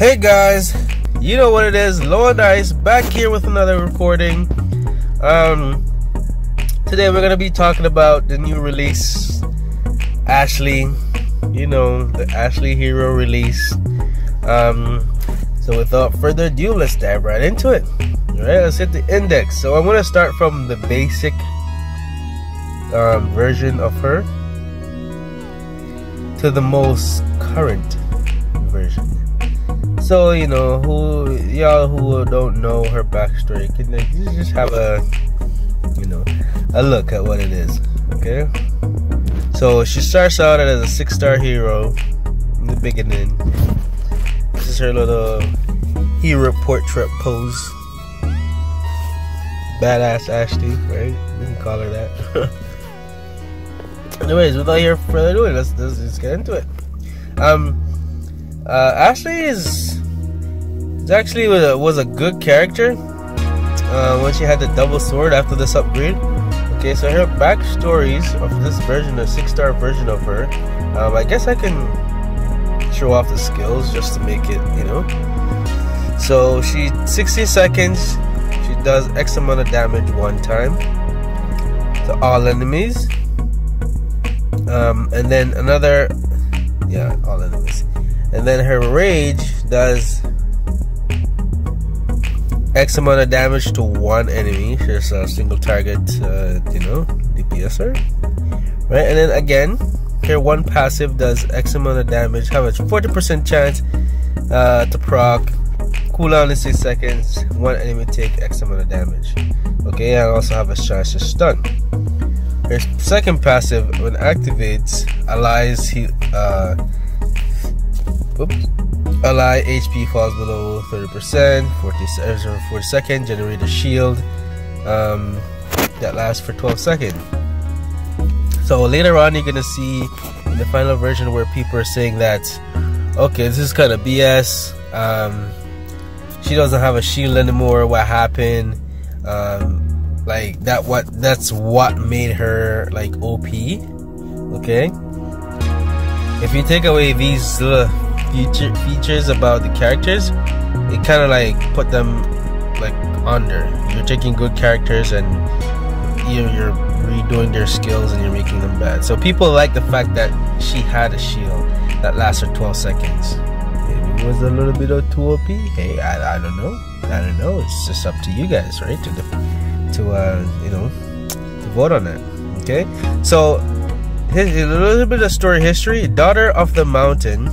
Hey guys, you know what it is, Low Dice back here with another recording. Today we're gonna be talking about the new release, Ashley. You know, the Ashley Hero release. So without further ado, let's dive right into it. Alright, let's hit the index. So I'm gonna start from the basic version of her to the most current version. So, you know, y'all who don't know her backstory can just have a look at what it is. Okay, so she starts out as a 6-star hero in the beginning. This is her little hero portrait pose. Badass Ashley, right? We can call her that. Anyways, without further ado, let's just get into it. Ashley was a good character when she had the double sword after this upgrade. Okay, so her backstories of this version, the 6-star version of her, I guess I can show off the skills just to make it, you know. So she 60 seconds, she does X amount of damage one time to all enemies, and then another, all enemies. And then her rage does X amount of damage to one enemy. She's a single target, DPSer. Right? And then again, her one passive does X amount of damage. How much? 40% chance to proc. Cooldown is 6 seconds. One enemy take X amount of damage. Okay, and also have a chance to stun. Her second passive, when activates, allies ally HP falls below 30%, 40 seconds, generate a shield that lasts for 12 seconds. So later on you're gonna see in the final version where people are saying that, okay, this is kind of BS, she doesn't have a shield anymore, what happened, like that's what made her like OP. Okay, if you take away these little features about the characters, it kind of like put them like under. You're taking good characters and you're redoing their skills and you're making them bad. So people like the fact that she had a shield that lasted 12 seconds. Maybe it was a little bit of too OP. Hey, I don't know. It's just up to you guys, right? To vote on that. Okay, so a little bit of story history. Daughter of the Mountain.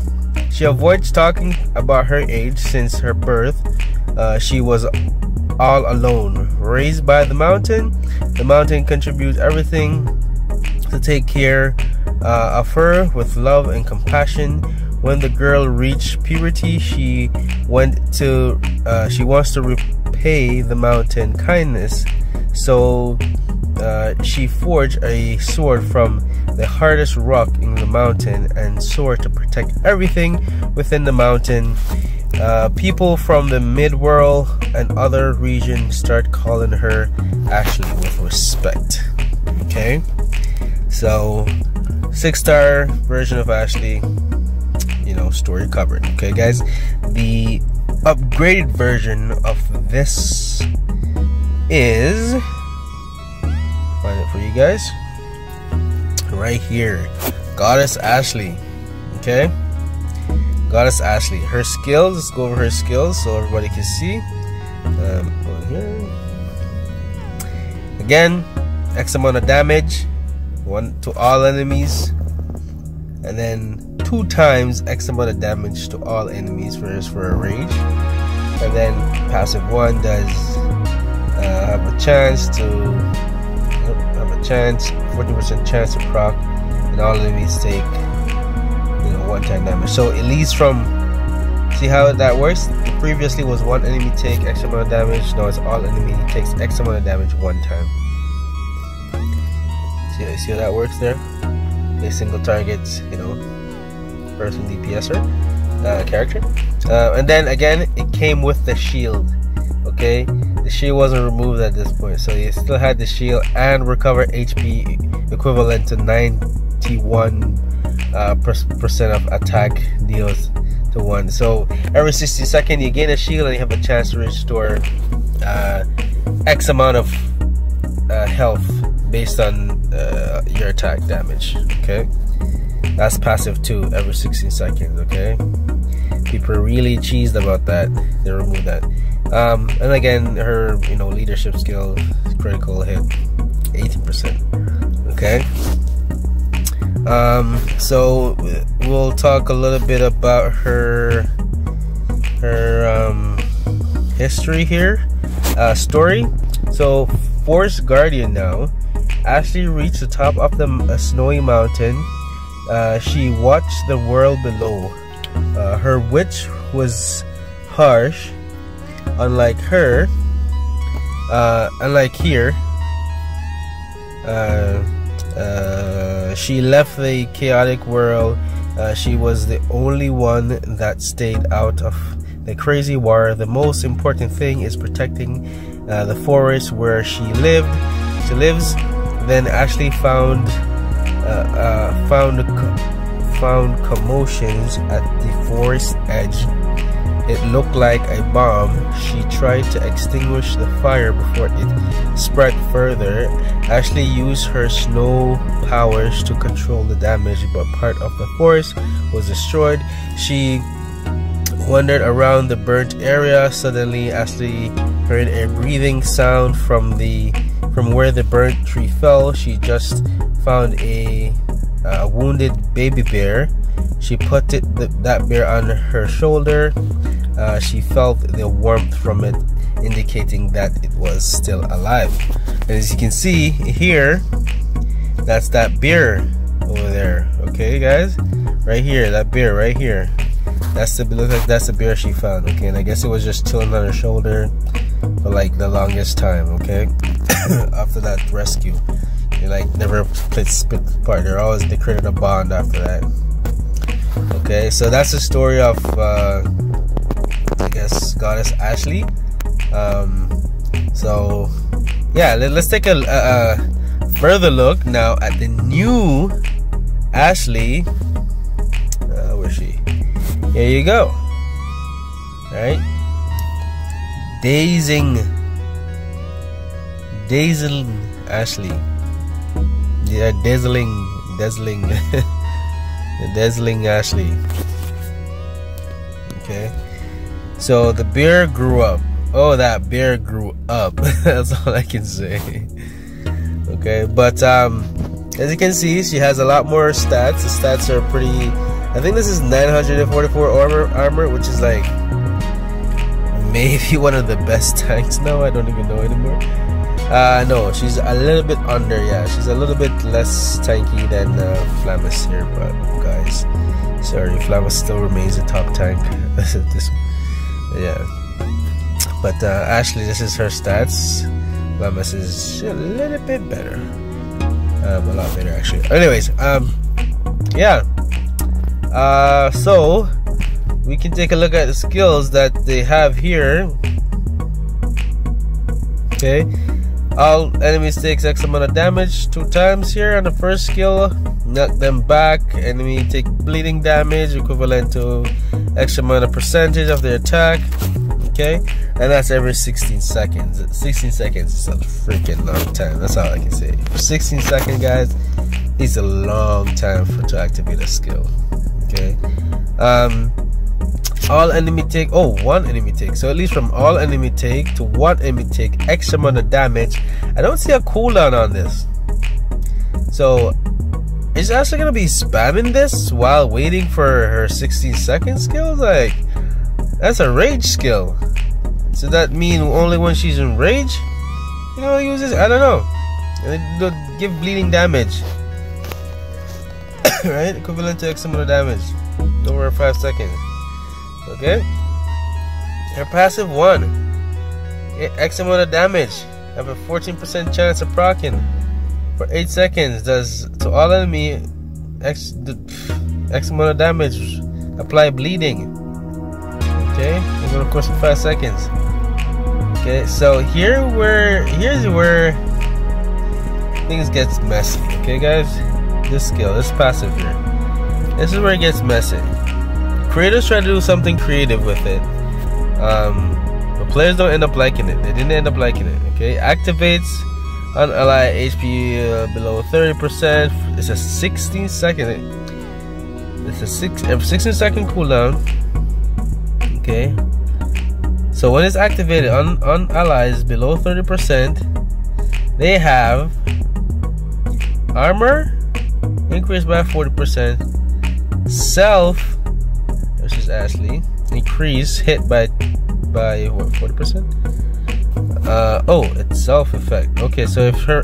She avoids talking about her age since her birth. She was all alone. Raised by the mountain contributes everything to take care of her with love and compassion. When the girl reached puberty, she wants to repay the mountain kindness. So she forged a sword from the hardest rock in the mountain and sword to protect everything within the mountain. People from the midworld and other regions start calling her Ashley with respect. Okay, so 6-star version of Ashley, story covered. Okay guys, the upgraded version of this is, find it for you guys right here, Goddess Ashley. Okay, Goddess Ashley. Her skills, let's go over her skills so everybody can see. Over here again, X amount of damage, one to all enemies, and then 2 times X amount of damage to all enemies for a rage. And then passive 1 does have a chance, 40% chance to proc, and all enemies take 1-time damage. So it leads from, see how that works? It previously was one enemy take X amount of damage. Now it's all enemy takes X amount of damage 1 time. See how that works there? A single targets, person DPSer character. And then again, it came with the shield. Okay, the shield wasn't removed at this point, so you still had the shield and recover HP equivalent to 91% of attack deals to 1. So every 60 seconds you gain a shield and you have a chance to restore X amount of health based on your attack damage. Okay, that's passive 2 every 16 seconds. Okay, people are really cheesed about that. They removed that. And again, her leadership skill, critical hit 18%. Okay, so we'll talk a little bit about her history here, story. So Force Guardian now. Ashley reached the top of a snowy mountain. She watched the world below. Her witch was harsh. Unlike here, she left the chaotic world. She was the only one that stayed out of the crazy war. The most important thing is protecting the forest where she lives. Then Ashley found commotions at the forest edge. It looked like a bomb. She tried to extinguish the fire before it spread further. Ashley used her snow powers to control the damage, but part of the forest was destroyed. She wandered around the burnt area. Suddenly, Ashley heard a breathing sound from where the burnt tree fell. She just found a wounded baby bear. She put that bear on her shoulder. She felt the warmth from it, indicating that it was still alive. And as you can see here, that's that bear over there. Okay, guys, right here, that bear right here. That's the bear she found. Okay, and I guess it was just chilling on her shoulder for like the longest time. Okay, after that rescue, they like never split apart. They created a bond after that. Okay, so that's the story of I guess Goddess Ashley. So yeah, let's take a further look now at the new Ashley. Where's she? Here you go. All right, Dazing Ashley. Yeah, dazzling Dazzling Ashley. Okay, so the bear grew up. Oh, that bear grew up. That's all I can say. Okay, but as you can see, she has a lot more stats. The stats are pretty. I think this is 944 armor, which is like maybe one of the best tanks now. I don't even know anymore. No, she's a little bit under. Yeah, she's a little bit less tanky than Flammus here, but guys, sorry, Flammus still remains a top tank. Yeah, but Ashley, this is her stats. Flammus is a little bit better, a lot better actually. Anyways, yeah. So we can take a look at the skills that they have here. Okay. All enemies takes X amount of damage 2 times here on the first skill. Knock them back. Enemy take bleeding damage equivalent to X amount of percentage of their attack. Okay, and that's every 16 seconds. 16 seconds is a freaking long time. That's all I can say. For 16 seconds, guys, it's a long time to activate a skill. Okay. All enemy take one enemy take, so at least from all enemy take to one enemy take X amount of damage. I don't see a cooldown on this, so is actually gonna be spamming this while waiting for her 16-second skill. Like, that's a rage skill, so that mean only when she's in rage you know use this? I don't know. And it give bleeding damage. Right, equivalent to X amount of damage over 5 seconds. Okay, her passive 1, X amount of damage, have a 14% chance of proccing for 8 seconds. Does to all enemy X amount of damage, apply bleeding. Okay, and then of course for 5 seconds. Okay, so here's where things gets messy. Okay, guys, this skill, this passive here, this is where it gets messy. creators try to do something creative with it, but players don't end up liking it. They didn't end up liking it. Okay, activates on ally HP below 30%. It's a 16-second. It's a 16-second cooldown. Okay, so when it's activated on allies below 30%, they have armor increased by 40%, self, which is Ashley, increase hit by what, 40%? Oh, it's self effect. Okay, so if her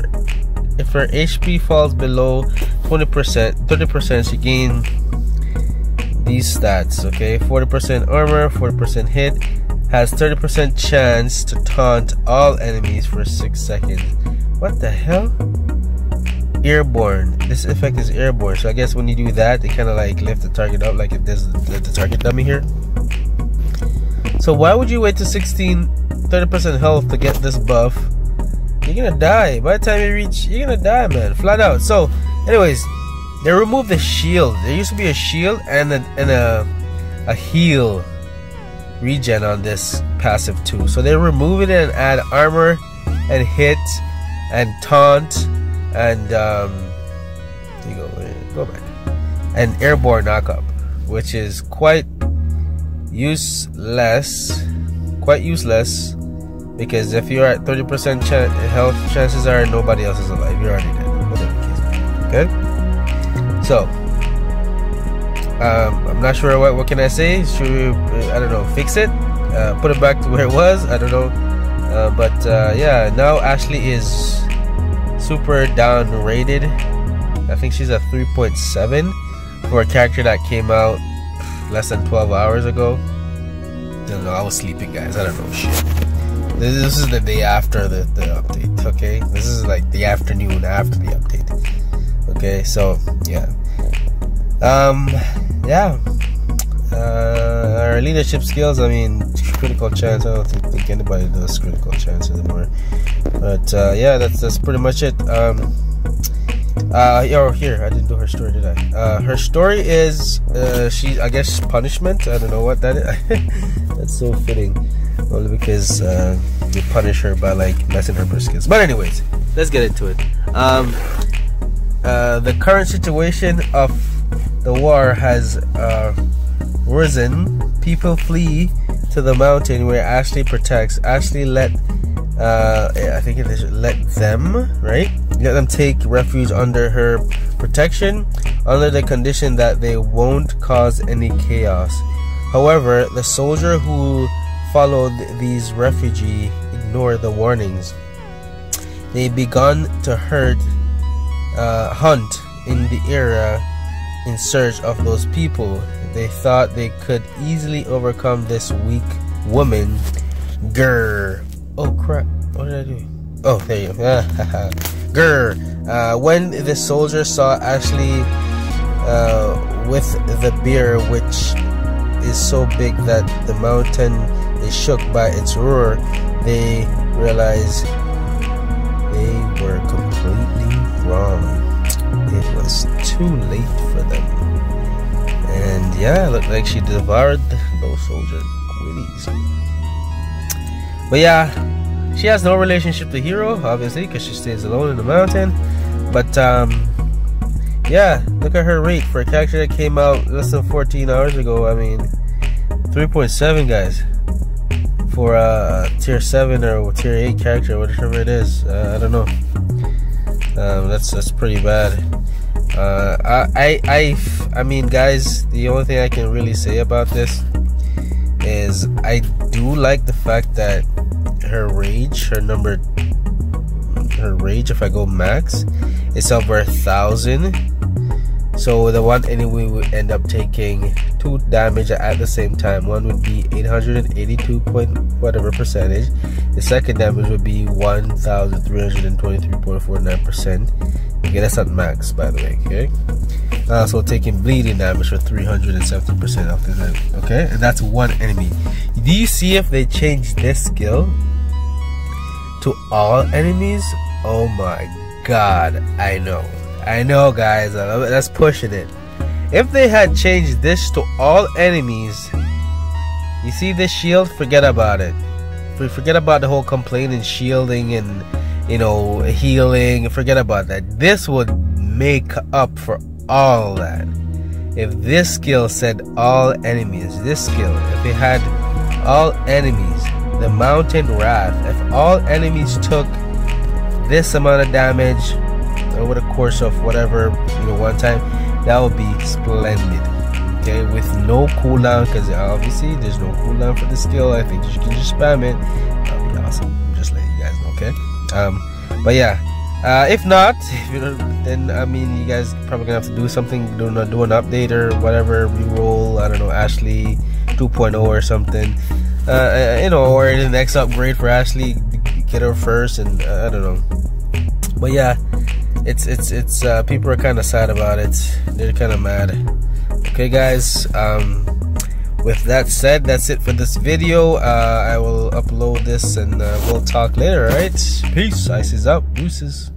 HP falls below 20%, 30%, she gain these stats. Okay, 40% armor, 40% hit, has 30% chance to taunt all enemies for 6 seconds. What the hell? Airborne. This effect is airborne, so I guess when you do that, it kind of like lift the target up, like it does the target dummy here. So why would you wait to 30% health to get this buff? You're gonna die. By the time you reach, you're gonna die, man, flat out. So anyways, they removed the shield. There used to be a shield and a heal regen on this passive too. So they remove it and add armor and hit and taunt and go back, and airborne knockup, which is quite useless, because if you're at 30% health, chances are nobody else is alive. You're already dead, whatever the case. Okay, so I'm not sure what can I say. Should we, I don't know, fix it, put it back to where it was? I don't know, but yeah, now Ashley is super down rated. I think she's a 3.7 for a character that came out less than 12 hours ago. I don't know, I was sleeping, guys. I don't know shit. This is the day after the update. Okay, this is like the afternoon after the update. Okay, so yeah, our leadership skills, I mean, critical chance, I don't think anybody does critical chance anymore, but yeah, that's pretty much it. Here, I didn't do her story, did I? Her story is she, I guess, punishment. I don't know what that is. That's so fitting, only because they punish her by like messing her briskets. But anyways, let's get into it. The current situation of the war has risen. People flee to the mountain where Ashley protects. Ashley let them, right? Let them take refuge under her protection, under the condition that they won't cause any chaos. However, the soldier who followed these refugees ignored the warnings. They began to hunt in the area in search of those people. They thought they could easily overcome this weak woman. Grr. Oh crap, what did I do? Oh, there you go. Grr. When the soldier saw Ashley with the bear, which is so big that the mountain is shook by its roar, they realized they were completely wrong. It was too late for them. And yeah, it looked like she devoured those soldier willies. But yeah, she has no relationship to Hero, obviously, because she stays alone in the mountain. But yeah, look at her rate for a character that came out less than 14 hours ago. I mean, 3.7, guys, for a tier 7 or tier 8 character, whatever it is. I don't know. That's pretty bad. I mean, guys, the only thing I can really say about this is I do like the fact that her rage, if I go max, is over 1,000. So the one enemy would end up taking 2 damage at the same time. One would be 882 point whatever percentage. The second damage would be 1,323.49%. Okay, that's not max, by the way. Okay, so taking bleeding damage for 370% off the time. Okay, and that's one enemy. Do you see if they change this skill to all enemies? Oh my god, I know guys, that's pushing it. If they had changed this to all enemies, you see this shield, forget about it. Forget about the whole complaining, shielding, and healing. Forget about that. This would make up for all that. If this skill said all enemies, this skill, if it had all enemies, the Mountain Wrath, if all enemies took this amount of damage over the course of whatever, one time, that would be splendid. Okay, with no cooldown, because obviously there's no cooldown for the skill. I think you can just spam it. That'd be awesome. I'm just letting you guys know. Okay. But yeah, if not, then I mean, you guys probably gonna have to do something, do an update or whatever, reroll. I don't know, Ashley 2.0 or something. Or the next upgrade for Ashley, get her first, and I don't know. But yeah, it's people are kind of sad about it. They're kind of mad. Okay, guys. With that said, that's it for this video. I will upload this and we'll talk later. All right, peace. Ice is out. Deuces.